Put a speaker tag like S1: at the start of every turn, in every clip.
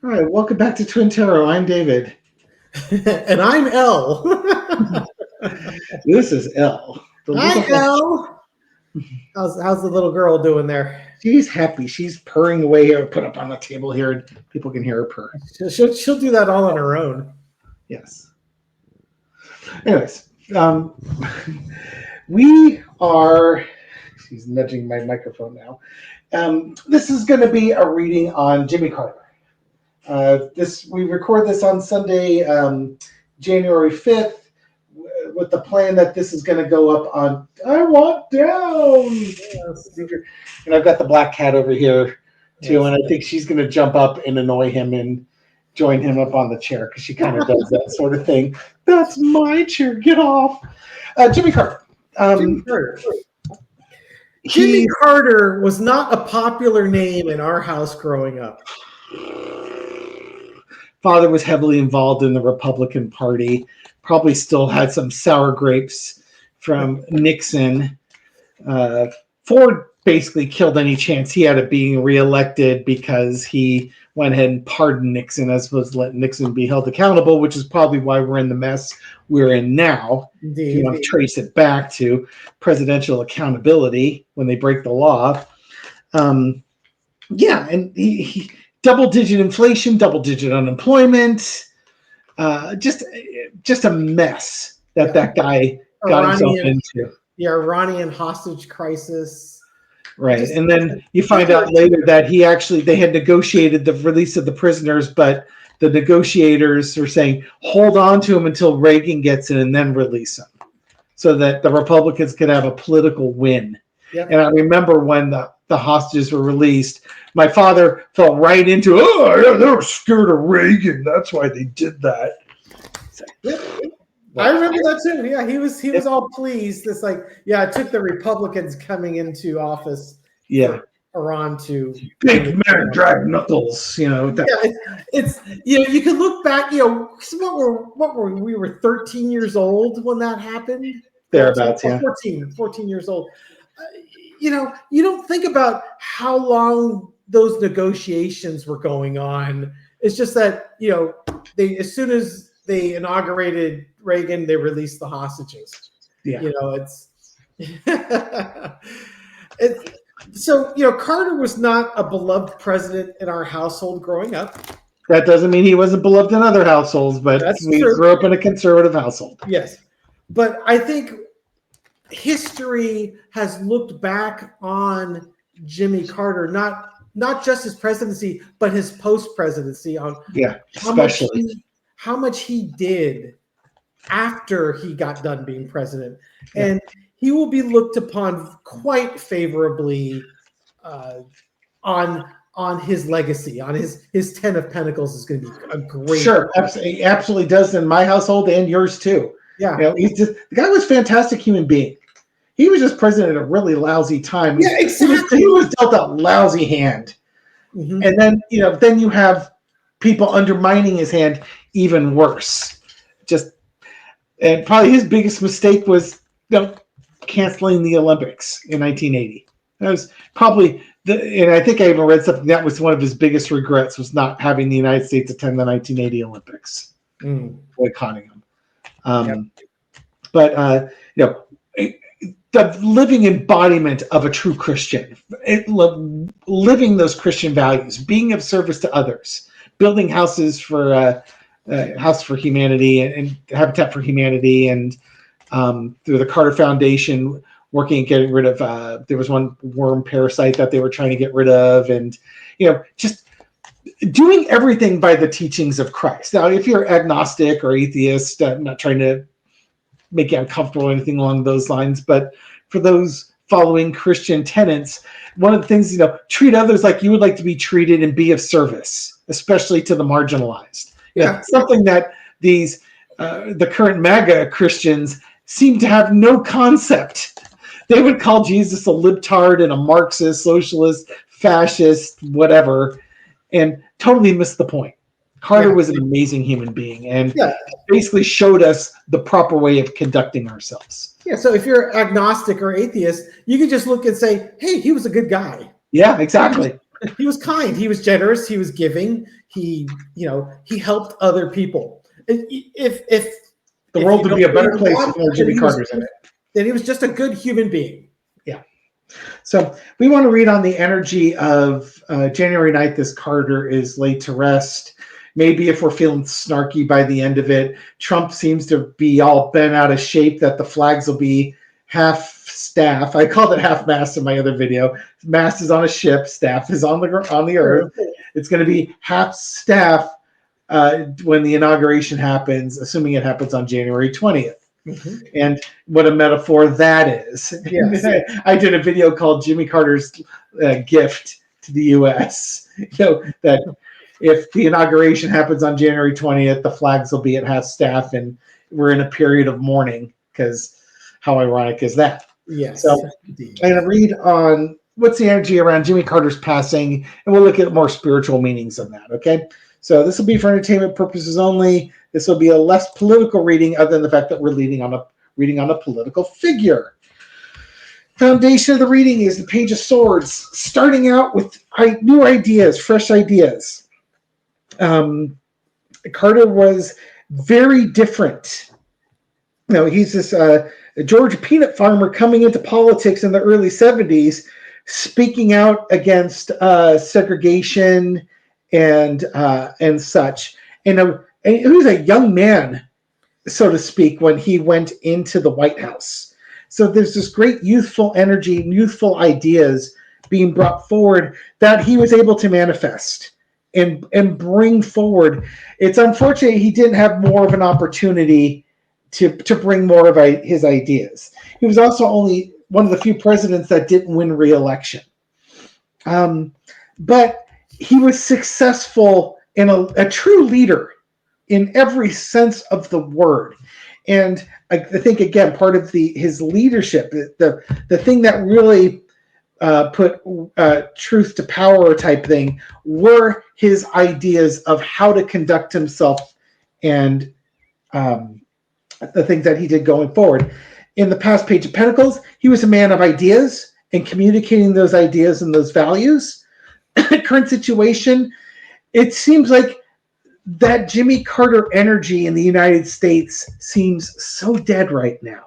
S1: All right, welcome back to Twin Tarot. I'm David.
S2: And I'm Elle.
S1: This is Elle. The
S2: Hi,
S1: little
S2: Elle. How's the little girl doing there?
S1: She's happy. She's purring away here, put up on the table here, and people can hear her purr.
S2: She'll do that all on her own.
S1: Yes. Anyways, we are. She's nudging my microphone now. This is going to be a reading on Jimmy Carter. We record this on Sunday, January 5th, with the plan that this is going to go up on I Want Down. Yes. And I've got the black cat over here too, yes. And I think she's going to jump up and annoy him and join him up on the chair because she kind of does that sort of thing. That's my chair. Get off. Jimmy Carter.
S2: Jimmy Carter was not a popular name in our house growing up.
S1: Father was heavily involved in the Republican Party, probably still had some sour grapes from Nixon. Ford basically killed any chance he had of being reelected because he went ahead and pardoned Nixon as opposed to let Nixon be held accountable, which is probably why we're in the mess we're in now.
S2: Indeed.
S1: If you want to trace it back to presidential accountability when they break the law. And he double-digit inflation, double-digit unemployment, just a mess that guy got himself into.
S2: The Iranian hostage crisis.
S1: Right, and then you find out later that they had negotiated the release of the prisoners, but the negotiators were saying, hold on to him until Reagan gets in and then release him so that the Republicans could have a political win. Yep. And I remember when the hostages were released, my father fell right into, they were scared of Reagan. That's why they did that.
S2: I remember that too. Yeah, he was all pleased. It's like, it took the Republicans coming into office.
S1: Yeah.
S2: Iran to
S1: big man drag knuckles,
S2: it's you can look back, what were we were 13 years old when that happened.
S1: Thereabouts,
S2: 14 years old. You don't think about how long those negotiations were going on. It's just that, they as soon as they inaugurated Reagan, they released the hostages.
S1: Yeah.
S2: So, Carter was not a beloved president in our household growing up.
S1: That doesn't mean he wasn't beloved in other households, but we grew up in a conservative household.
S2: Yes. But I think history has looked back on Jimmy Carter, not just his presidency, but his post-presidency on how much he did after he got done being president. Yeah. And he will be looked upon quite favorably on his legacy, on his 10 of Pentacles is going to be a great.
S1: Sure, absolutely does in my household and yours too.
S2: Yeah,
S1: the guy was a fantastic human being. He was just president at a really lousy time.
S2: Yeah, exactly.
S1: He was dealt a lousy hand, and then then you have people undermining his hand even worse. And probably his biggest mistake was canceling the Olympics in 1980. That was probably and I think I even read something that was one of his biggest regrets was not having the United States attend the 1980 Olympics, boycotting them. But the living embodiment of a true Christian, living those Christian values, being of service to others, building houses for House for Humanity and Habitat for Humanity, and through the Carter Foundation, working at getting rid of. There was one worm parasite that they were trying to get rid of, and just doing everything by the teachings of Christ. Now, if you're agnostic or atheist, I'm not trying to make you uncomfortable or anything along those lines, but for those following Christian tenets, one of the things, treat others like you would like to be treated and be of service, especially to the marginalized. Yeah, something that these the current MAGA Christians seem to have no concept. They would call Jesus a libtard and a Marxist, socialist, fascist, whatever, and totally missed the point. Carter was an amazing human being and basically showed us the proper way of conducting ourselves.
S2: Yeah, so if you're agnostic or atheist, you can just look and say, hey, he was a good guy.
S1: Yeah, exactly.
S2: He was kind. He was generous. He was giving. He helped other people. If
S1: the world would be a better place if more Jimmy Carter's in it.
S2: Then he was just a good human being.
S1: Yeah. So we want to read on the energy of January 9th as Carter is laid to rest. Maybe if we're feeling snarky by the end of it, Trump seems to be all bent out of shape that the flags will be half staff. I called it half mast in my other video. Mast is on a ship, staff is on the earth. It's going to be half staff when the inauguration happens, assuming it happens on January 20th. Mm-hmm. And what a metaphor that is. Yes. I did a video called Jimmy Carter's gift to the U.S. That if the inauguration happens on January 20th, the flags will be at half staff, and we're in a period of mourning, because how ironic is that?
S2: Yes.
S1: So I'm going to read on what's the energy around Jimmy Carter's passing, and we'll look at more spiritual meanings of that, okay? So this will be for entertainment purposes only. This will be a less political reading, other than the fact that we're reading on a political figure. Foundation of the reading is the Page of Swords, starting out with new ideas, fresh ideas. Carter was very different. He's this Georgia peanut farmer coming into politics in the early 70s, speaking out against segregation and such. And he was a young man, so to speak, when he went into the White House. So there's this great youthful energy and youthful ideas being brought forward that he was able to manifest and bring forward. It's unfortunate he didn't have more of an opportunity to bring more of his ideas. He was also only one of the few presidents that didn't win re-election. But he was successful and a true leader in every sense of the word. And I think, again, part of his leadership, the thing that really put truth to power type thing, were his ideas of how to conduct himself and the things that he did going forward. In the past Page of Pentacles, he was a man of ideas and communicating those ideas and those values. Current situation, it seems like that Jimmy Carter energy in the United States seems so dead right now.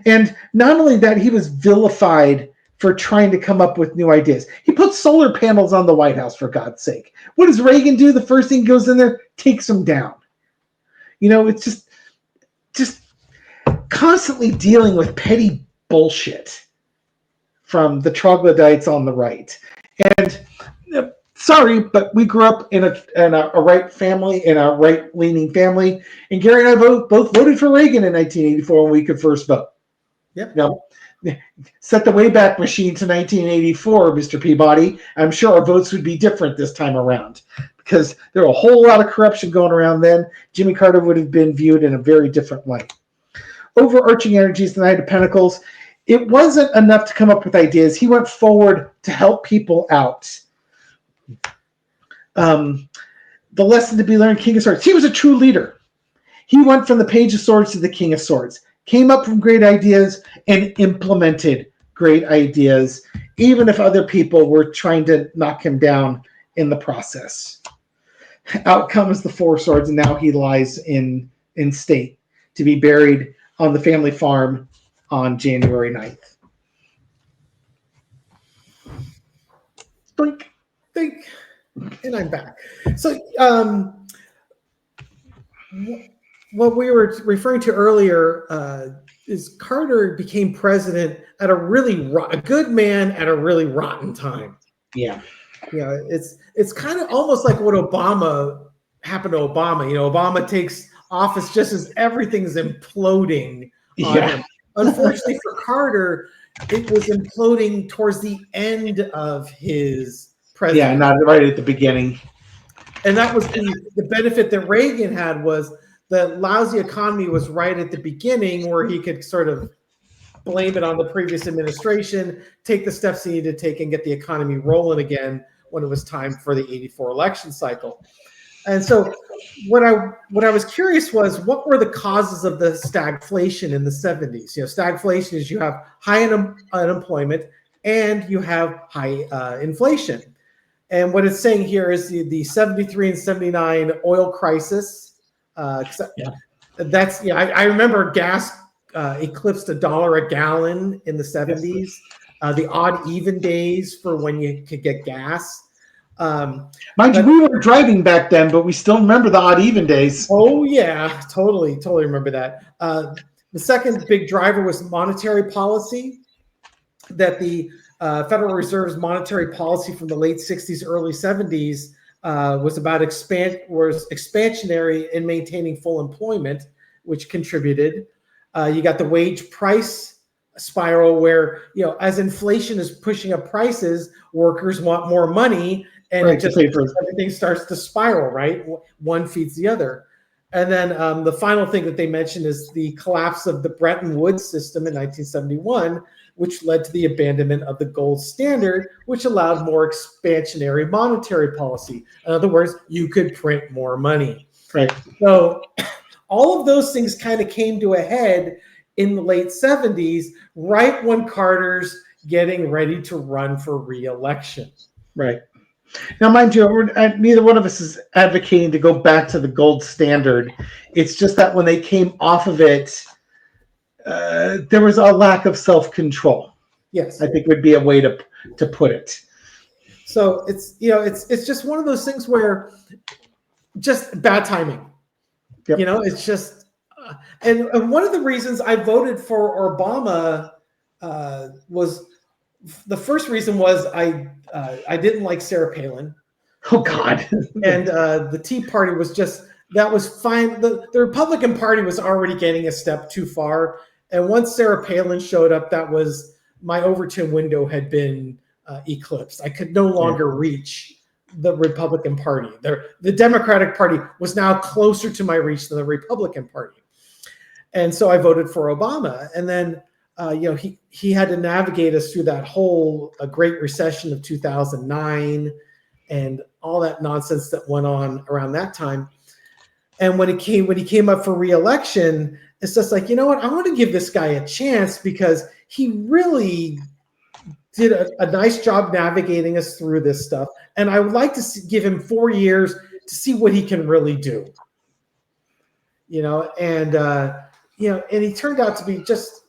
S1: And not only that, he was vilified for trying to come up with new ideas. He put solar panels on the White House, for God's sake. What does Reagan do? The first thing goes in there, takes them down. It's just constantly dealing with petty bullshit from the troglodytes on the right. And sorry, but we grew up in a right family, in a right-leaning family, and Gary and I both voted for Reagan in 1984 when we could first vote.
S2: Yep.
S1: Set the Wayback Machine to 1984, Mr. Peabody. I'm sure our votes would be different this time around, because there were a whole lot of corruption going around then. Jimmy Carter would have been viewed in a very different light. Overarching energies, the Knight of Pentacles. It wasn't enough to come up with ideas. He went forward to help people out. The lesson to be learned, King of Swords. He was a true leader. He went from the Page of Swords to the King of Swords. Came up from great ideas and implemented great ideas, even if other people were trying to knock him down in the process. Out comes the Four Swords, and now he lies in state to be buried on the family farm on January 9th.
S2: Blink, blink, and I'm back. So what we were referring to earlier is Carter became president at a good man at a really rotten time.
S1: Yeah.
S2: It's kind of almost like what happened to Obama. Obama takes office just as everything's imploding on him. Unfortunately for Carter, it was imploding towards the end of his presidency.
S1: Yeah, not right at the beginning.
S2: And that was the benefit that Reagan had, was the lousy economy was right at the beginning, where he could sort of blame it on the previous administration, take the steps he needed to take, and get the economy rolling again when it was time for the 84 election cycle. And so what I was curious was, what were the causes of the stagflation in the 70s? Stagflation is you have high unemployment and you have high inflation. And what it's saying here is the 73 and 79 oil crisis. That's I remember gas eclipsed $1 a gallon in the 70s. The odd even days for when you could get gas.
S1: Mind you, we were driving back then, but we still remember the odd even days.
S2: Oh yeah, totally remember that. The second big driver was monetary policy. That the Federal Reserve's monetary policy from the late 60s, early 70s was expansionary in maintaining full employment, which contributed. You got the wage price spiral where, as inflation is pushing up prices, workers want more money, and everything starts to spiral, right? One feeds the other. And then the final thing that they mentioned is the collapse of the Bretton Woods system in 1971, which led to the abandonment of the gold standard, which allowed more expansionary monetary policy. In other words, you could print more money.
S1: Right.
S2: So all of those things kind of came to a head in the late 70s, right when Carter's getting ready to run for re-election.
S1: Right. Now, mind you, neither one of us is advocating to go back to the gold standard. It's just that when they came off of it, there was a lack of self-control.
S2: Yes,
S1: I think would be a way to put it.
S2: So it's just one of those things where just bad timing.
S1: Yep.
S2: It's just and one of the reasons I voted for Obama was the first reason was I didn't like Sarah Palin.
S1: Oh God!
S2: And the Tea Party was that was fine. The Republican Party was already getting a step too far. And once Sarah Palin showed up, that was my Overton window had been eclipsed. I could no longer reach the Republican Party. The Democratic Party was now closer to my reach than the Republican Party. And so I voted for Obama. And then, he had to navigate us through that whole Great Recession of 2009 and all that nonsense that went on around that time. And when he came up for re-election, it's just like, you know what? I want to give this guy a chance because he really did a nice job navigating us through this stuff. And I would like to give him 4 years to see what he can really do. And he turned out to be just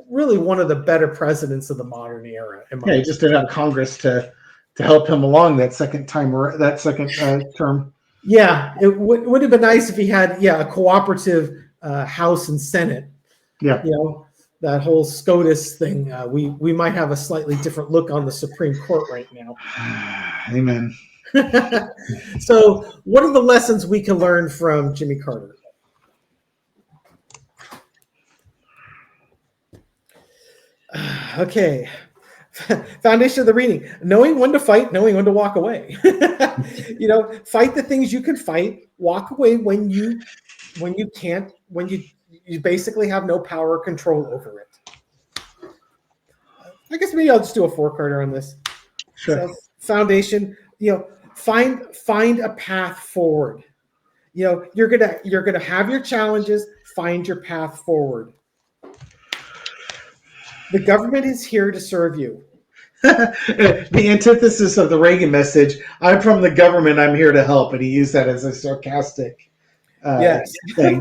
S2: really one of the better presidents of the modern era.
S1: He just didn't have Congress to help him along that second term.
S2: Yeah, it would have been nice if he had a cooperative House and Senate.
S1: Yeah,
S2: that whole SCOTUS thing. We might have a slightly different look on the Supreme Court right now.
S1: Amen.
S2: So, what are the lessons we can learn from Jimmy Carter? Okay. Foundation of the reading: knowing when to fight, knowing when to walk away. Fight the things you can fight. Walk away when you can't. When you basically have no power or control over it. I guess maybe I'll just do a 4-carder on this.
S1: Sure.
S2: So, foundation. Find a path forward. You're gonna have your challenges. Find your path forward. The government is here to serve you.
S1: The antithesis of the Reagan message, I'm from the government, I'm here to help. And he used that as a sarcastic thing.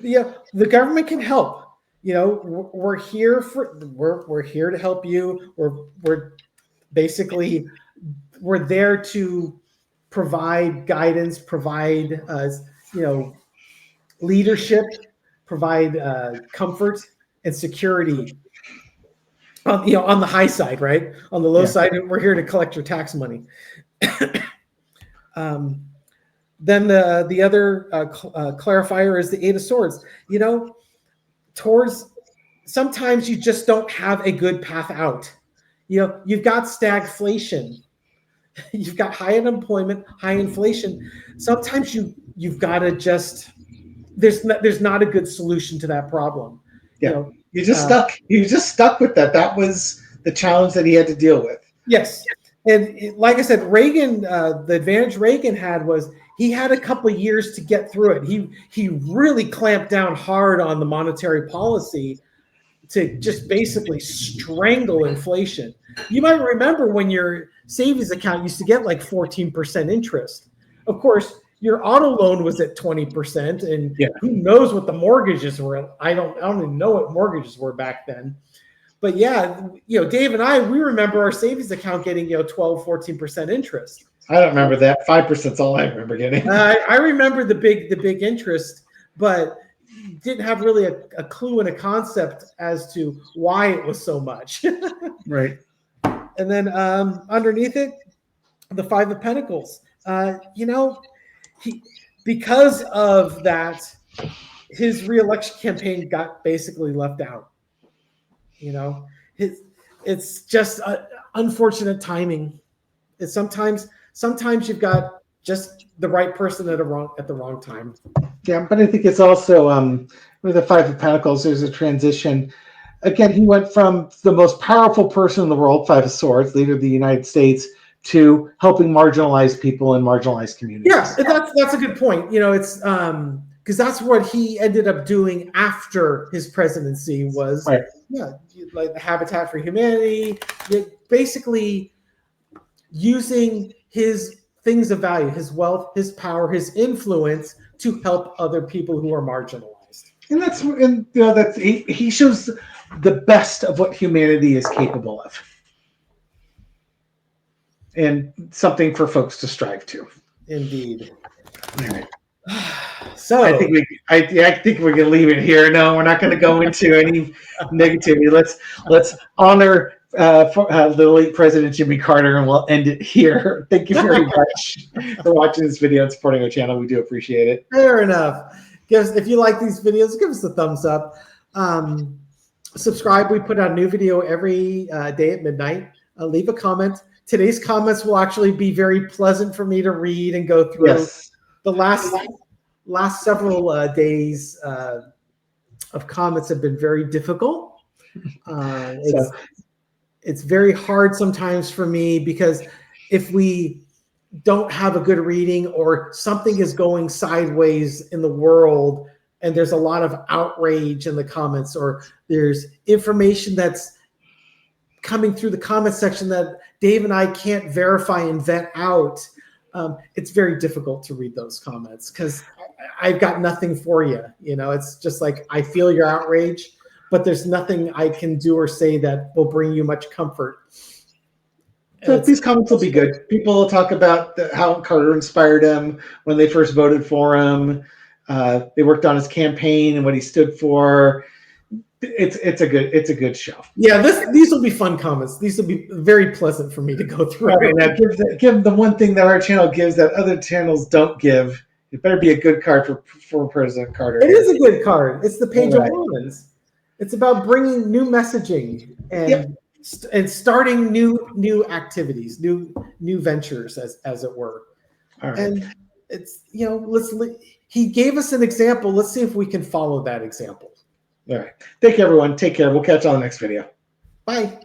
S2: The government can help. We're here we're here to help you. We're basically there to provide guidance, provide leadership, provide comfort and security. On the high side, right? On the low side, we're here to collect your tax money. Then the other clarifier is the 8 of Swords. Sometimes you just don't have a good path out. You've got stagflation. You've got high unemployment, high inflation. Sometimes you've got to there's not a good solution to that problem.
S1: You just stuck. You just stuck with that. That was the challenge that he had to deal with.
S2: Yes, and like I said, Reagan. The advantage Reagan had was he had a couple of years to get through it. He really clamped down hard on the monetary policy. to just basically strangle inflation. You might remember when your savings account used to get like 14% interest. Of course, your auto loan was at 20%, and who knows what the mortgages were. I don't even know what mortgages were back then. But yeah, Dave and I, we remember our savings account getting 12, 14% interest.
S1: I don't remember that. 5% is all I remember getting.
S2: I remember the big interest, but didn't have really a clue and a concept as to why it was so much.
S1: Right.
S2: And then underneath it, the Five of Pentacles. Because of that, his reelection campaign got basically left out. It's just unfortunate timing. It's sometimes you've got just the right person at the wrong time.
S1: Yeah, but I think it's also with the Five of Pentacles, there's a transition. Again, he went from the most powerful person in the world, Five of Swords, leader of the United States, to helping marginalized people in marginalized communities.
S2: Yeah, that's a good point. It's because that's what he ended up doing after his presidency was, like the Habitat for Humanity, basically using his things of value, his wealth, his power, his influence to help other people who are marginalized.
S1: And he shows the best of what humanity is capable of, and something for folks to strive to.
S2: Indeed.
S1: All right. So I think we're gonna leave it here. No, we're not gonna go into any negativity. Let's honor the late President Jimmy Carter, and we'll end it here. Thank you very much for watching this video and supporting our channel. We do appreciate it.
S2: Fair enough. If you like these videos, give us a thumbs up. Subscribe. We put out a new video every day at midnight. Leave a comment. Today's comments will actually be very pleasant for me to read and go through. Yes. The last several days of comments have been very difficult. It's very hard sometimes for me, because if we don't have a good reading, or something is going sideways in the world and there's a lot of outrage in the comments, or there's information that's coming through the comment section that Dave and I can't verify and vet out, it's very difficult to read those comments, because I've got nothing for you. It's just like, I feel your outrage, but there's nothing I can do or say that will bring you much comfort.
S1: So these comments will be good. People will talk about how Carter inspired him when they first voted for him. They worked on his campaign and what he stood for. It's a good show. Yeah,
S2: these will be fun comments. These will be very pleasant for me to go through.
S1: Right, now give the one thing that our channel gives that other channels don't give. It better be a good card for President Carter.
S2: It is a good card. It's the Page of Wands. It's about bringing new messaging and starting new activities, new ventures, as it were.
S1: All right.
S2: And it's he gave us an example. Let's see if we can follow that example.
S1: All right. Thank you, everyone. Take care. We'll catch you on the next video.
S2: Bye.